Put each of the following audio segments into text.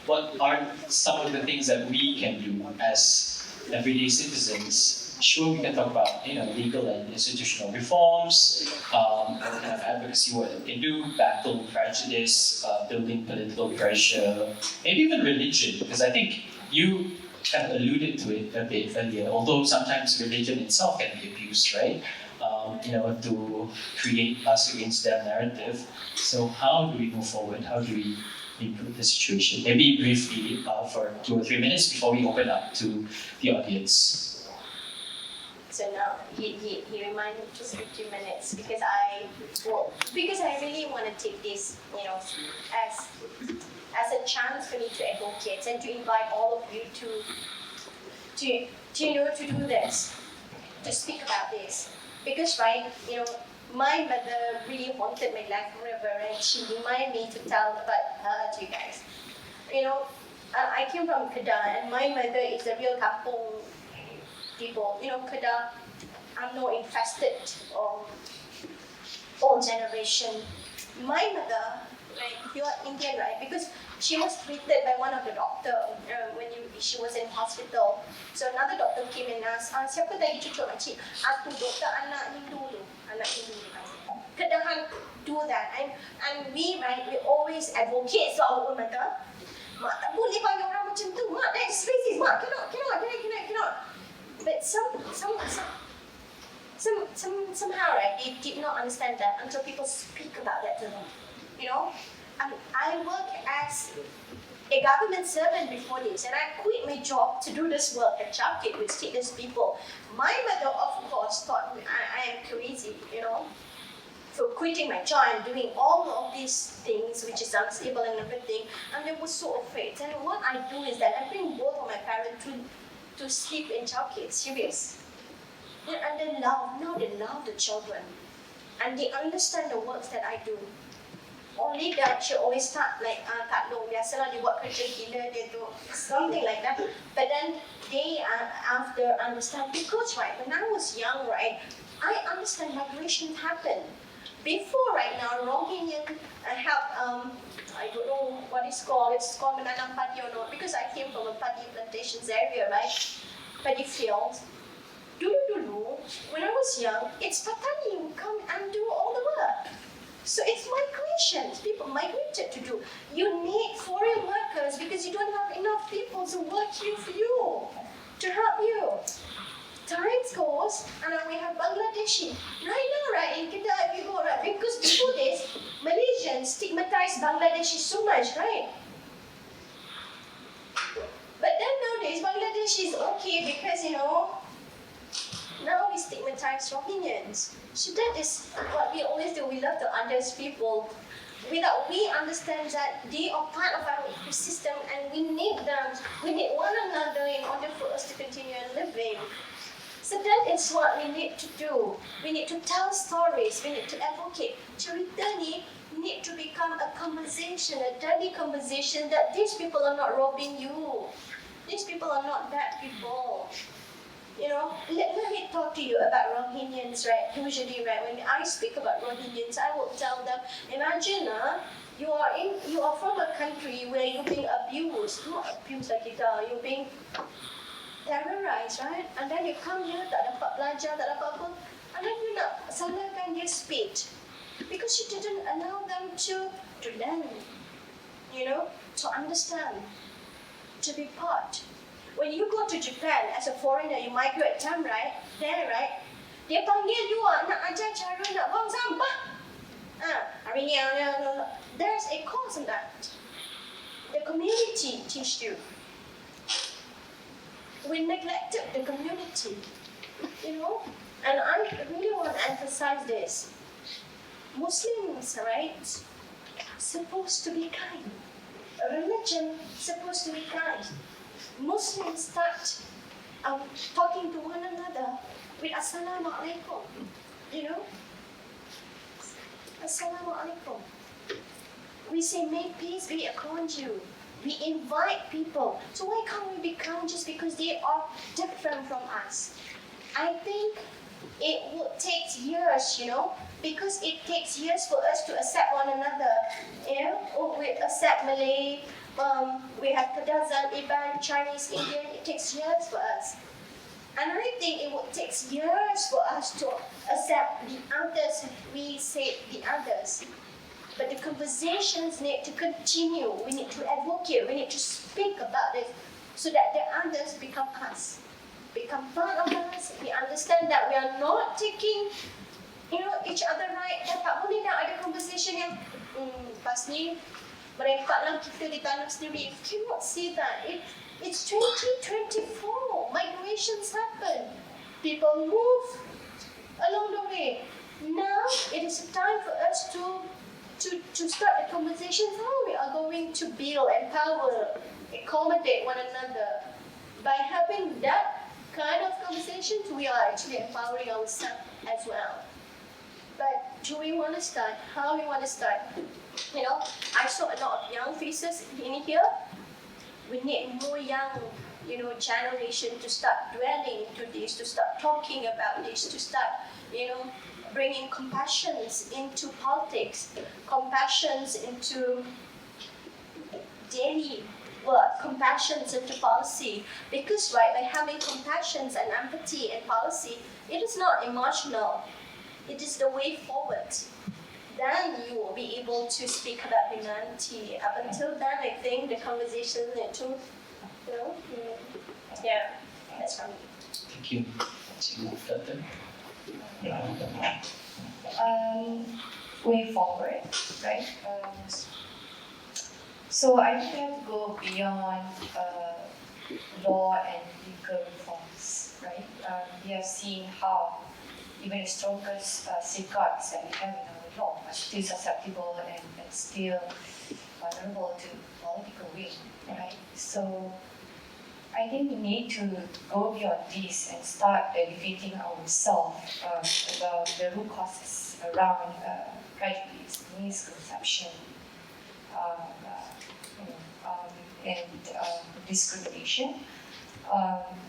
What are some of the things that we can do as everyday citizens? Sure, we can talk about legal and institutional reforms, what kind of advocacy work we can do, battle prejudice, building political pressure, maybe even religion, because I think you kind of alluded to it a bit earlier. Although sometimes religion itself can be abused, right? To create us against their narrative. So how do we move forward? How do we improve the situation? Maybe briefly for 2 or 3 minutes before we open up to the audience. So now he reminded me to speak 2 minutes because I really want to take this as a chance for me to advocate and to invite all of you to do this, to speak about this. Because my mother really haunted my life forever, and she reminded me to tell about her to you guys. I came from Kedah, and my mother is a real kampung people. Kedah are not infested old generation. My mother, right, you are Indian, right? Because she was treated by one of the doctor when she was in hospital. So another doctor came and asked, siapa tadi cucuk makcik? Aku doktor anak Hindu tu. Kedahan do that. And we always advocate for our own mother. Mak tak boleh panggil orang macam tu. Mak, that's racist. Mak, cannot. But somehow, right, they did not understand that until people speak about that to them. I work as a government servant before this, and I quit my job to do this work at childcare with stateless people. My mother, of course, thought I am crazy, for quitting my job and doing all of these things, which is unstable and everything, and they were so afraid. And what I do is that I bring both of my parents to sleep in childcare, serious. And they love the children, and they understand the works that I do. Only that she always start like Kak Long, biasalah dia buat kerja gila dia tu, something like that. But then they after understand, because right, when I was young, right, I understand migration happened. Before right now, Rohingya help, I don't know what it's called menanam padi or not, because I came from a padi plantations area, right? Paddy fields. Dulu, when I was young, it's Patani who come and do all the work. So it's migration. People migrated to do. You need foreign workers because you don't have enough people to work here for you, to help you. Time goes, and then we have Bangladeshi. Right now, right, in Kedah, if you go, right, because before this, Malaysians stigmatized Bangladeshi so much, right? But then nowadays, Bangladesh is okay because, now we stigmatize Rohingyans. So that is what we always do. We love to others people without we understand that they are part of our ecosystem and we need them. We need one another in order for us to continue living. So that is what we need to do. We need to tell stories. We need to advocate. Charitani need to become a conversation, a daily conversation that these people are not robbing you. These people are not bad people. Let me talk to you about Rohingyans, right? Usually, right, when I speak about Rohingyans, I will tell them, imagine, you are from a country where you're being abused, not abused like you're being terrorized, right? And then you come here, tak dapat belajar, tak dapat apa, and then you nak salahkan their speech because you didn't allow them to learn, to understand, to be part. When you go to Japan as a foreigner, you migrate them, right? There, right? Dia panggil you nak ajar cara nak buang sampah. Hari ni, there's a cause in that. The community teach you. We neglected the community, And I really want to emphasize this. Muslims, right? Supposed to be kind. Religion supposed to be kind. Muslims start talking to one another with Assalamu alaikum, Assalamu alaikum. We say, may peace be upon you. We invite people. So why can't we be kind just because they are different from us? I think it would take years, because it takes years for us to accept one another. We accept Malay, we have Kadazan, Iban, Chinese, Indian. It takes years for us. And I think it would take years for us to accept the others. We say the others. But the conversations need to continue. We need to advocate. We need to speak about it so that the others become us, become part of us. We understand that we are not taking, each other right. Dan tak boleh nak ada conversation yang pas ni merepatlah kita di tanah sendiri. You cannot say that. It's 2024. Migrations happen. People move along the way. Now it is time for us to start a conversation how we are going to build, empower, accommodate one another. By having that kind of conversations, we are actually empowering ourselves as well. But do we want to start? How we want to start? I saw a lot of young faces in here. We need more young, generation to start dwelling into this, to start talking about this, to start, bringing compassions into politics, compassions into daily work, compassions into policy. Because by having compassions and empathy and policy, it is not emotional. It is the way forward. Then you will be able to speak about humanity. Up until then, I think the conversation need to, yeah, that's from me. Thank you. Way forward, right? So I think we have to go beyond law and legal reforms, right? We have seen how even the strongest safeguards that we have in our law are still susceptible and still vulnerable to political will, right? So I think we need to go beyond this and start educating ourselves about the root causes around prejudice, misconception, and discrimination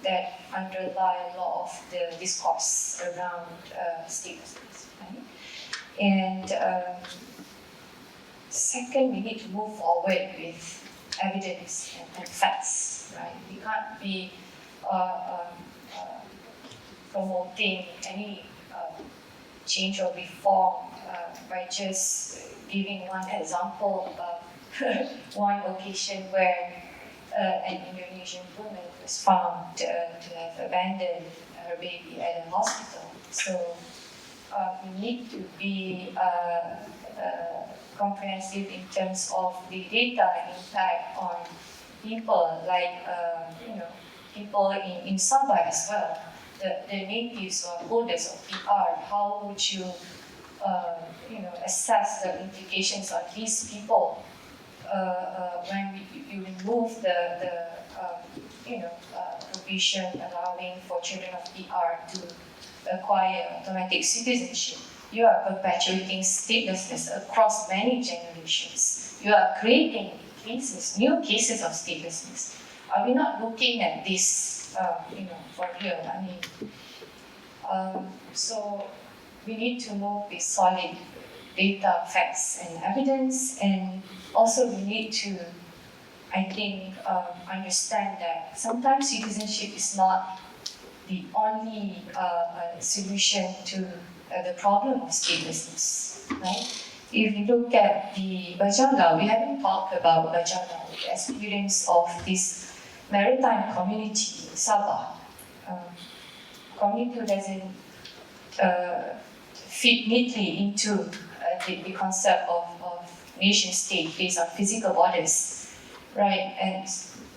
that underlie a lot of the discourse around statelessness. Right? And second, we need to move forward with evidence and facts. Right? We can't be promoting any change or reform by just giving one example about one occasion where an Indonesian woman was found to have abandoned her baby at a hospital. So we need to be comprehensive in terms of the data impact on people, like people in Sabah as well, the natives or holders of PR. How would you assess the implications on these people when you remove the provision allowing for children of PR to acquire automatic citizenship? You are perpetuating statelessness across many generations. You are creating new cases of statelessness. Are we not looking at this, for real? I mean, so we need to move with solid data, facts, and evidence, and also we need to, I think, understand that sometimes citizenship is not the only solution to the problem of statelessness, right? If you look at the Bajanga, we haven't talked about Bajanga, the experience of this maritime community in Sabah. Community who doesn't fit neatly into the concept of nation state based on physical borders, right? And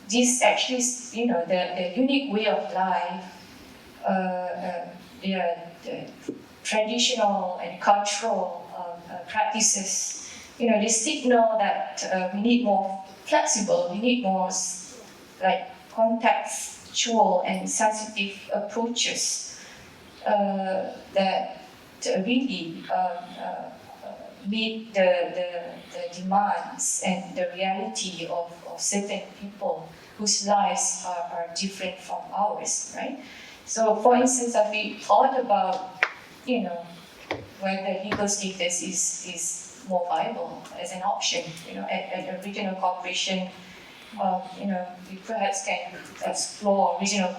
this actually, the unique way of life, the traditional and cultural practices, they signal that we need more flexible, we need more contextual and sensitive approaches that really meet the demands and the reality of certain people whose lives are different from ours, right? So, for instance, have we thought about, whether legal status is more viable as an option? At a regional corporation, we perhaps can explore regional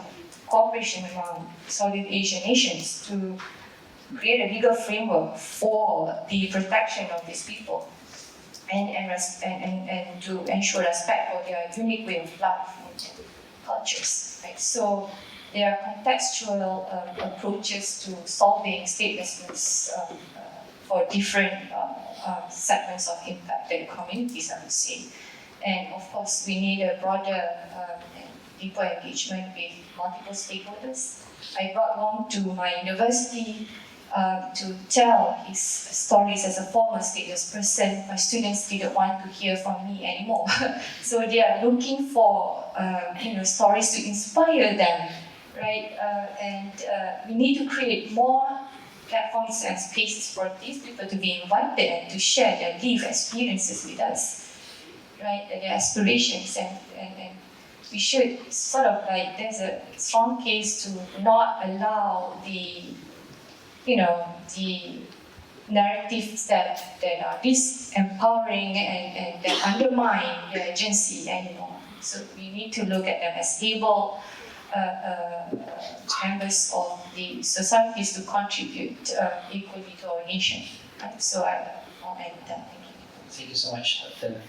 cooperation among Southeast Asian nations to create a legal framework for the protection of these people and to ensure respect for their unique way of life and cultures. Right? So there are contextual approaches to solving statelessness for different segments of impacted communities, I would say. And of course, we need a broader and deeper engagement with multiple stakeholders. I brought Wong to my university to tell his stories as a former stateless person. My students didn't want to hear from me anymore. So they are looking for stories to inspire them, right? And we need to create more platforms and spaces for these people to be invited and to share their lived experiences with us, right? Their aspirations and we should sort of there's a strong case to not allow the narratives that are disempowering and that undermine their agency anymore. So we need to look at them as able members of the societies to contribute equally to our nation. Right? So I'll end that. Thank you. Thank you so much, Dr.